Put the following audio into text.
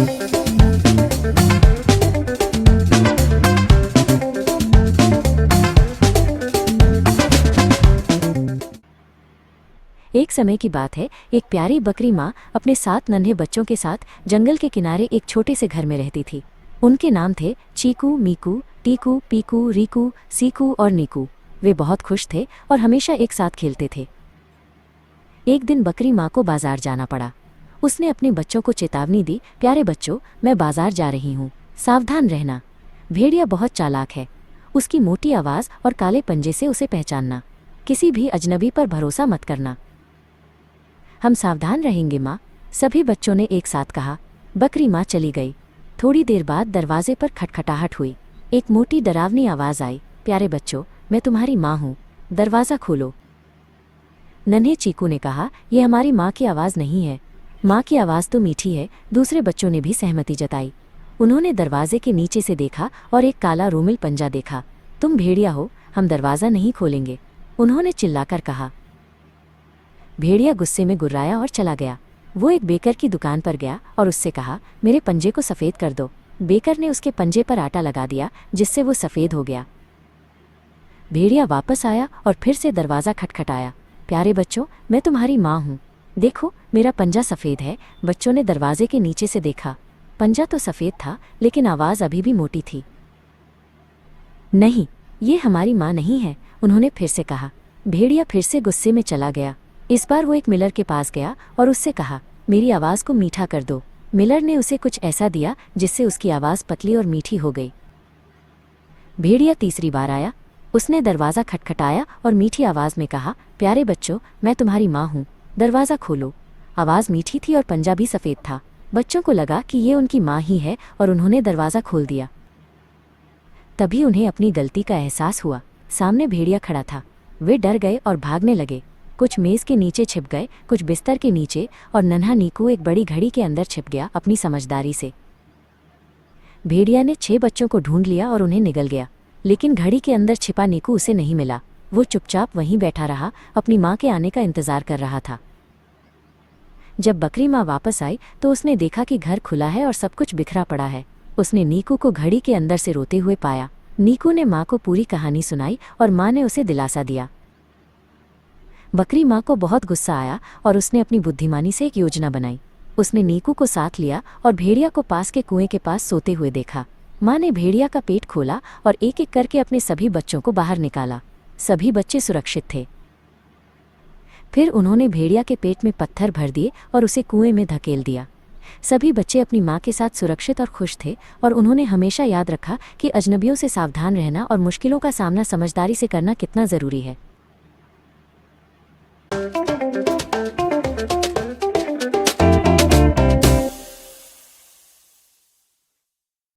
एक समय की बात है, एक प्यारी बकरी माँ अपने 7 नन्हे बच्चों के साथ जंगल के किनारे एक छोटे से घर में रहती थी। उनके नाम थे चीकू, मीकू, टीकू, पीकू, रीकू, सीकू और नीकू। वे बहुत खुश थे और हमेशा एक साथ खेलते थे। एक दिन बकरी माँ को बाजार जाना पड़ा। उसने अपने बच्चों को चेतावनी दी, प्यारे बच्चों, मैं बाजार जा रही हूँ, सावधान रहना। भेड़िया बहुत चालाक है, उसकी मोटी आवाज़ और काले पंजे से उसे पहचानना। किसी भी अजनबी पर भरोसा मत करना। हम सावधान रहेंगे माँ, सभी बच्चों ने एक साथ कहा। बकरी माँ चली गई। थोड़ी देर बाद दरवाजे पर खटखटाहट हुई। एक मोटी डरावनी आवाज़ आई, प्यारे बच्चों, मैं तुम्हारी माँ हूँ, दरवाज़ा खोलो। नन्हे चीकू ने कहा, यह हमारी माँ की आवाज़ नहीं है, माँ की आवाज़ तो मीठी है। दूसरे बच्चों ने भी सहमति जताई। उन्होंने दरवाजे के नीचे से देखा और एक काला रोमिल पंजा देखा। तुम भेड़िया हो, हम दरवाज़ा नहीं खोलेंगे, उन्होंने चिल्लाकर कहा। भेड़िया गुस्से में गुर्राया और चला गया। वो एक बेकर की दुकान पर गया और उससे कहा, मेरे पंजे को सफ़ेद कर दो। बेकर ने उसके पंजे पर आटा लगा दिया, जिससे वो सफ़ेद हो गया। भेड़िया वापस आया और फिर से दरवाज़ा खटखटाया। प्यारे बच्चों, मैं तुम्हारी माँ हूँ, देखो मेरा पंजा सफ़ेद है। बच्चों ने दरवाजे के नीचे से देखा। पंजा तो सफ़ेद था, लेकिन आवाज़ अभी भी मोटी थी। नहीं, ये हमारी माँ नहीं है, उन्होंने फिर से कहा। भेड़िया फिर से गुस्से में चला गया। इस बार वो एक मिलर के पास गया और उससे कहा, मेरी आवाज़ को मीठा कर दो। मिलर ने उसे कुछ ऐसा दिया जिससे उसकी आवाज़ पतली और मीठी हो गई। भेड़िया तीसरी बार आया। उसने दरवाज़ा खटखटाया और मीठी आवाज़ में कहा, प्यारे बच्चों, मैं तुम्हारी माँ हूँ, दरवाज़ा खोलो। आवाज़ मीठी थी और पंजा भी सफ़ेद था। बच्चों को लगा कि ये उनकी माँ ही है और उन्होंने दरवाज़ा खोल दिया। तभी उन्हें अपनी गलती का एहसास हुआ। सामने भेड़िया खड़ा था। वे डर गए और भागने लगे। कुछ मेज़ के नीचे छिप गए, कुछ बिस्तर के नीचे, और नन्हा नीकू एक बड़ी घड़ी के अंदर छिप गया अपनी समझदारी से। भेड़िया ने 6 बच्चों को ढूंढ लिया और उन्हें निगल गया, लेकिन घड़ी के अंदर छिपा नीकू उसे नहीं मिला। वो चुपचाप वहीं बैठा रहा, अपनी माँ के आने का इंतज़ार कर रहा था। जब बकरी माँ वापस आई तो उसने देखा कि घर खुला है और सब कुछ बिखरा पड़ा है। उसने नीकू को घड़ी के अंदर से रोते हुए पाया। नीकू ने माँ को पूरी कहानी सुनाई और माँ ने उसे दिलासा दिया। बकरी माँ को बहुत गुस्सा आया और उसने अपनी बुद्धिमानी से एक योजना बनाई। उसने नीकू को साथ लिया और भेड़िया को पास के कुएं के पास सोते हुए देखा। माँ ने भेड़िया का पेट खोला और एक एक करके अपने सभी बच्चों को बाहर निकाला। सभी बच्चे सुरक्षित थे। फिर उन्होंने भेड़िया के पेट में पत्थर भर दिए और उसे कुएं में धकेल दिया। सभी बच्चे अपनी माँ के साथ सुरक्षित और खुश थे और उन्होंने हमेशा याद रखा कि अजनबियों से सावधान रहना और मुश्किलों का सामना समझदारी से करना कितना ज़रूरी है।